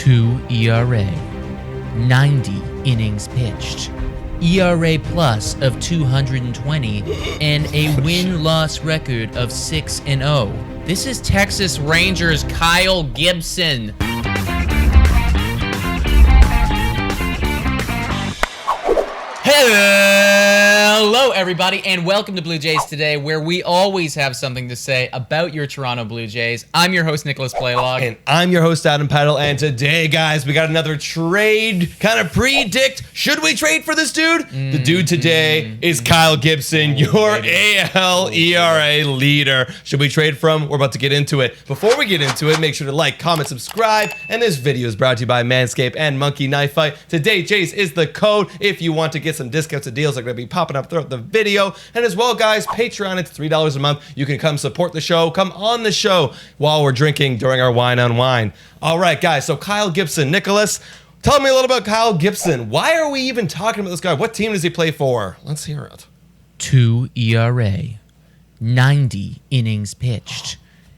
2 ERA, 90 innings pitched, ERA plus of 220, and a win-loss record of 6-0. This is Texas Rangers' Kyle Gibson. Hello, everybody, and welcome to Blue Jays Today, where we always have something to say about your Toronto Blue Jays. I'm your host, Nicholas Playlog. And I'm your host, Adam Peddle. And today, guys, we got another trade kind of predict. Should we trade for this dude? The dude today is Kyle Gibson, your AL ERA leader. Should we trade for him? We're about to get into it. Before we get into it, make sure to like, comment, subscribe. And this video is brought to you by Manscaped and Monkey Knife Fight. Today, JAYS is the code if you want to get some discounts and deals that are going to be popping up throughout the video. And as well, guys, Patreon, it's $3 a month. You can come support the show, come on the show while we're drinking during our wine on wine. All right, guys, so Kyle Gibson. Nicholas, tell me a little about Kyle Gibson. Why are we even talking about this guy? What team does he play for? Let's hear it. 2 ERA, 90 innings pitched,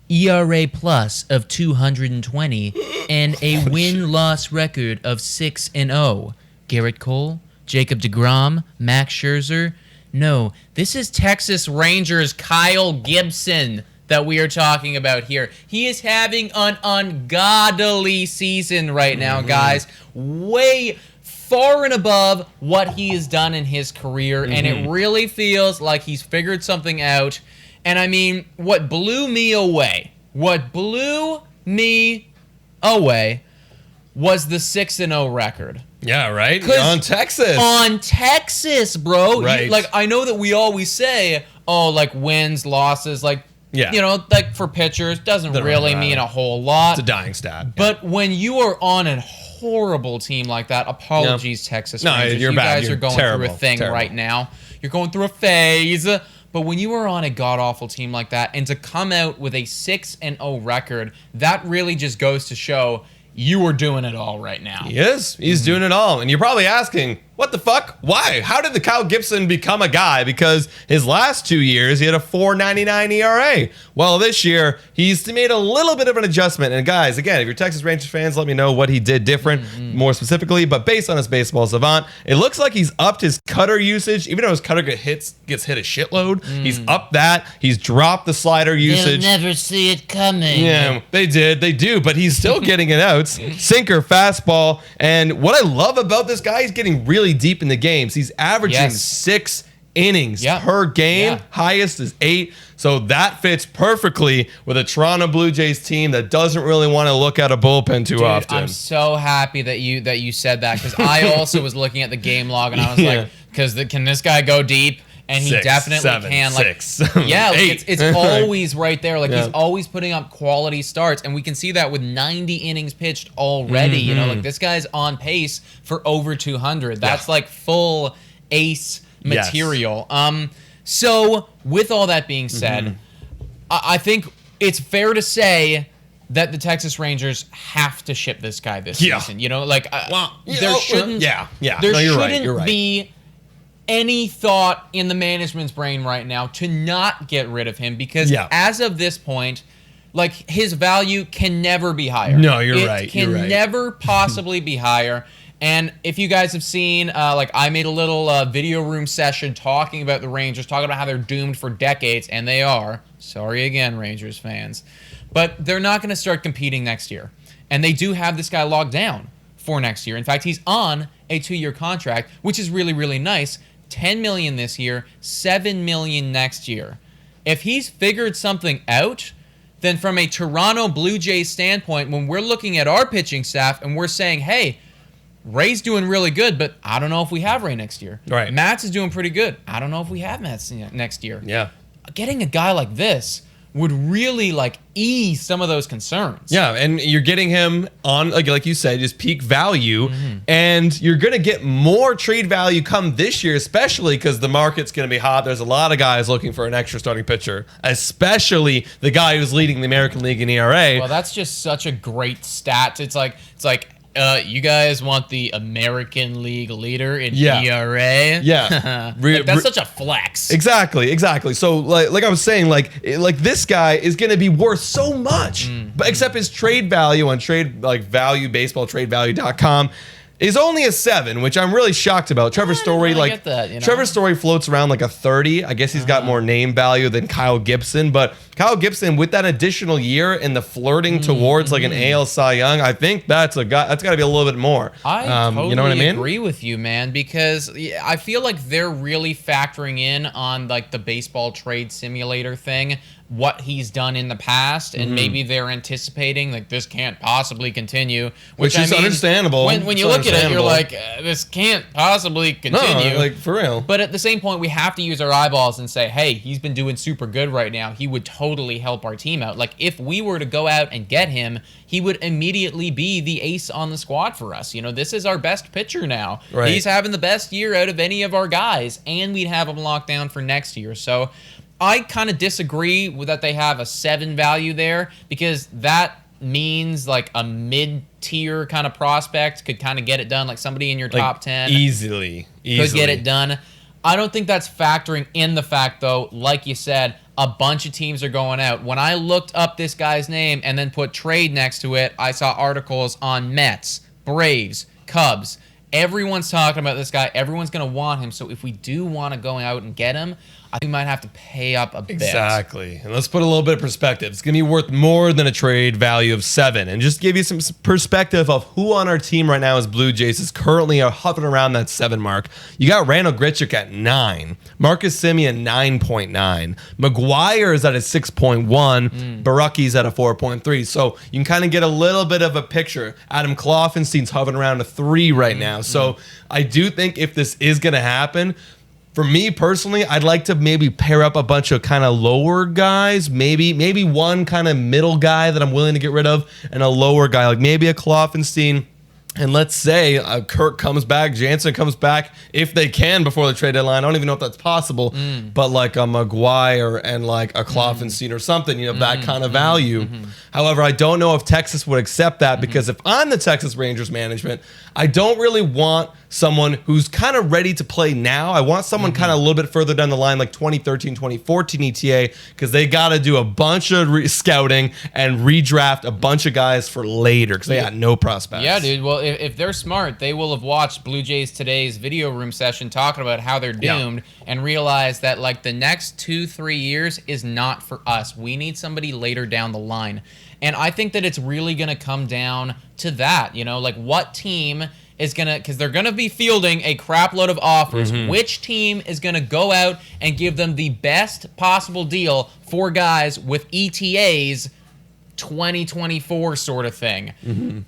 ERA plus of 220, and a win-loss record of 6-0. Garrett Cole, Jacob deGrom, Max Scherzer. No, this is Texas Rangers' Kyle Gibson that we are talking about here. He is having an ungodly season right now, guys. Way far and above what he has done in his career, and it really feels like he's figured something out. And I mean, what blew me away was the 6-0 record. Yeah, right? On Texas. On Texas, bro. Right. Like, I know that we always say, oh, like, wins, losses, like, yeah, you know, like, for pitchers, doesn't really mean a whole lot. It's a dying stat. But when you are on a horrible team like that, apologies, Texas Rangers. You're you bad. guys You're are going terrible. through a thing right now. You're going through a phase. But when you are on a god-awful team like that, and to come out with a 6-0 record, that really just goes to show you are doing it all right now. He is. He's doing it all. And you're probably asking, what the fuck? Why? How did the Kyle Gibson become a guy? Because his last 2 years, he had a 4.99 ERA. Well, this year, he's made a little bit of an adjustment. And guys, again, if you're Texas Rangers fans, let me know what he did different, more specifically. But based on his baseball savant, it looks like he's upped his cutter usage. Even though his cutter gets hit a shitload, he's upped that. He's dropped the slider usage. They'll never see it coming. Yeah, they do. But he's still getting it out. Sinker, fastball. And what I love about this guy, he's getting really deep in the games. He's averaging 6 innings per game. Highest is 8. So that fits perfectly with a Toronto Blue Jays team that doesn't really want to look at a bullpen too often. I'm so happy that you said that, because I also was looking at the game log and I was like, can this guy go deep? And he 6, definitely 7, can. Like, 6, yeah, like 8. it's always right there. Like, he's always putting up quality starts, and we can see that with 90 innings pitched already. You know, like, this guy's on pace for over 200. That's like full ace material. So with all that being said, I think it's fair to say that the Texas Rangers have to ship this guy this season. You know, like, there shouldn't be any thought in the management's brain right now to not get rid of him, because as of this point, like, his value can never be higher. No, you're right. It can never possibly be higher. And if you guys have seen, like, I made a little video room session talking about the Rangers, talking about how they're doomed for decades, and they are. Sorry again, Rangers fans. But they're not going to start competing next year. And they do have this guy locked down for next year. In fact, he's on a 2-year contract, which is really, really nice. $10 million this year, $7 million next year. If he's figured something out, then from a Toronto Blue Jays standpoint, when we're looking at our pitching staff and we're saying, hey, Ray's doing really good, but I don't know if we have Ray next year. Right. Matz is doing pretty good. I don't know if we have Matz next year. Yeah. Getting a guy like this would really, like, ease some of those concerns. Yeah, and you're getting him on, like you said, just peak value, and you're going to get more trade value come this year, especially because the market's going to be hot. There's a lot of guys looking for an extra starting pitcher, especially the guy who's leading the American League in ERA. Well, that's just such a great stat. It's like You guys want the American League leader in Yeah. ERA? Yeah. Like, that's such a flex. Exactly. So like I was saying, like this guy is going to be worth so much, but except his trade value on TradeValue.com is only a 7, which I'm really shocked about. Trevor Story, really get that, you know? Trevor Story floats around like a 30. I guess he's got more name value than Kyle Gibson, but Kyle Gibson with that additional year and the flirting towards like an AL Cy Young, I think that's got to be a little bit more. I totally you know what I mean? agree with you, man, because I feel like they're really factoring in on like the baseball trade simulator thing, what he's done in the past, and maybe they're anticipating like this can't possibly continue, Which is understandable. When you look at it, you're like, this can't possibly continue. No, like for real. But at the same point, we have to use our eyeballs and say, hey, he's been doing super good right now. He would totally help our team out. Like, if we were to go out and get him, he would immediately be the ace on the squad for us. You know, this is our best pitcher now. Right. He's having the best year out of any of our guys, and we'd have him locked down for next year. So I kind of disagree with that they have a 7 value there, because that means like a mid-tier kind of prospect could kind of get it done, like somebody in your top 10 easily could get it done. I don't think that's factoring in the fact, though, like you said, a bunch of teams are going out. When I looked up this guy's name and then put trade next to it, I saw articles on Mets, Braves, Cubs. Everyone's talking about this guy. Everyone's going to want him. So if we do want to go out and get him, I think we might have to pay up a bit. Exactly. And let's put a little bit of perspective. It's going to be worth more than a trade value of 7. And just give you some perspective of who on our team right now as Blue Jays is currently hovering around that 7 mark. You got Randall Grichuk at 9. Marcus Semien, 9.9. McGuire is at a 6.1. Baracki's at a 4.3. So you can kind of get a little bit of a picture. Adam Kloffenstein's hovering around a 3 right now. So I do think if this is going to happen, for me personally, I'd like to maybe pair up a bunch of kind of lower guys, maybe one kind of middle guy that I'm willing to get rid of, and a lower guy, like maybe a Kloffenstein. And let's say Kirk comes back, Jansen comes back, if they can before the trade deadline. I don't even know if that's possible, but like a McGuire and like a Kloffenstein or something, you know, that kind of value. However, I don't know if Texas would accept that, because if I'm the Texas Rangers management, I don't really want someone who's kind of ready to play now. I want someone kind of a little bit further down the line, like 2013, 2014 ETA, because they got to do a bunch of scouting and redraft a bunch of guys for later, because they got no prospects. Yeah, dude. Well, if they're smart, they will have watched Blue Jays Today's video room session talking about how they're doomed and realize that like the next 2-3 years is not for us. We need somebody later down the line. And I think that it's really going to come down to that, you know, like what team is going to, because they're going to be fielding a crap load of offers. Which team is going to go out and give them the best possible deal for guys with ETAs 2024 sort of thing?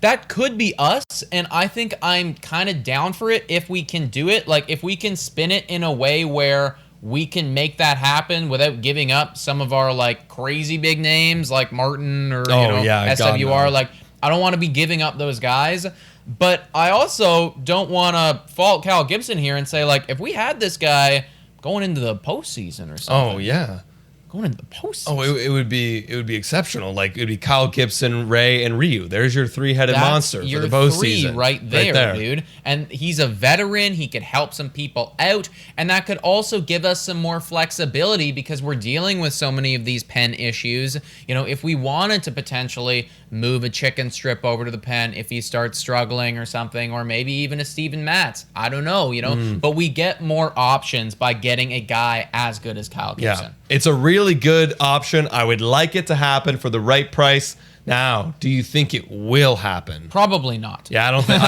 That could be us, and I think I'm kind of down for it if we can do it. Like, if we can spin it in a way where we can make that happen without giving up some of our like crazy big names like Martin or SWR. Like, I don't want to be giving up those guys, but I also don't want to fault Kyle Gibson here and say like, if we had this guy going into the postseason or something. Oh yeah. Going into the postseason. Oh, it would be exceptional. Like, it would be Kyle Gibson, Ray, and Ryu. There's your 3-headed monster for the postseason. Right there, dude. And he's a veteran. He could help some people out, and that could also give us some more flexibility because we're dealing with so many of these pen issues. You know, if we wanted to potentially move a chicken strip over to the pen if he starts struggling or something, or maybe even a Steven Matz. I don't know, you know. But we get more options by getting a guy as good as Kyle Gibson. Yeah, it's a really good option. I would like it to happen for the right price. Now, do you think it will happen? Probably not. Yeah, I don't think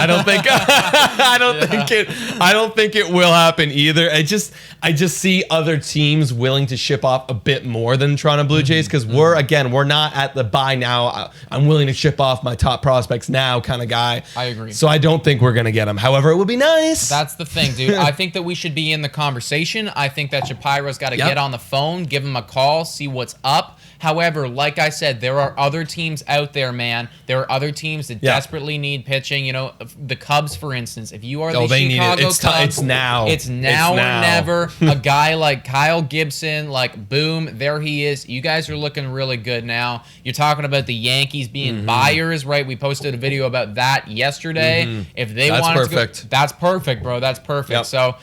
it will happen either. I just see other teams willing to ship off a bit more than Toronto Blue Jays, because we're not at the buy now. I'm willing to ship off my top prospects now kind of guy. I agree. So I don't think we're gonna get them. However, it would be nice. That's the thing, dude. I think that we should be in the conversation. I think that Shapiro's got to get on the phone, give him a call, see what's up. However, like I said, there are other teams out there, man. There are other teams that desperately need pitching. You know, the Cubs, for instance. If you are the Chicago Cubs, it's now. It's now or never. A guy like Kyle Gibson, like, boom, there he is. You guys are looking really good now. You're talking about the Yankees being buyers, right? We posted a video about that yesterday. If they want to go, that's perfect, bro. That's perfect. Yep. So,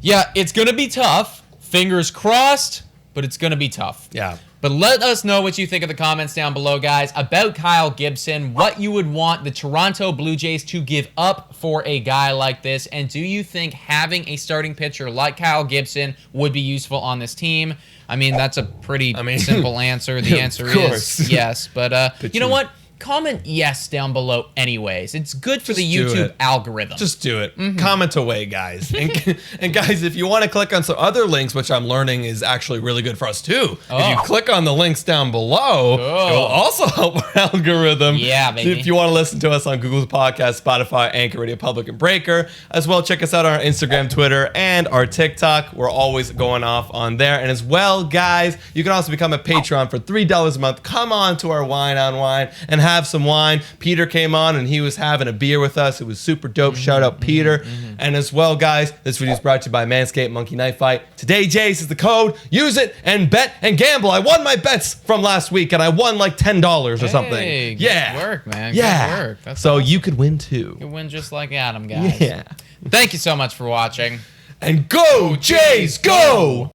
yeah, it's going to be tough. Fingers crossed, but it's going to be tough. Yeah. But let us know what you think in the comments down below, guys, about Kyle Gibson, what you would want the Toronto Blue Jays to give up for a guy like this, and do you think having a starting pitcher like Kyle Gibson would be useful on this team? I mean, that's a pretty simple answer. The answer is yes, but you know what? Comment yes down below anyways. It's good for the YouTube algorithm. Just do it. Comment away, guys. And guys, if you want to click on some other links, which I'm learning is actually really good for us too. If you click on the links down below, it will also help our algorithm. Yeah, baby. If you want to listen to us on Google's Podcast, Spotify, Anchor, Radio Public, and Breaker, as well, check us out on our Instagram, Twitter, and our TikTok. We're always going off on there. And as well, guys, you can also become a Patron for $3 a month. Come on to our Wine on Wine and have some wine. Peter came on and he was having a beer with us. It was super dope. Shout out Peter. And as well, guys, this video is brought to you by Manscaped Monkey Knife Fight. Today, JAYS is the code. Use it and bet and gamble. I won my bets from last week and I won like $10 or something. Good work, man. Yeah. Good work. That's so awesome. you could win too. You could win just like Adam, guys. Yeah. Thank you so much for watching. And go, JAYS, go!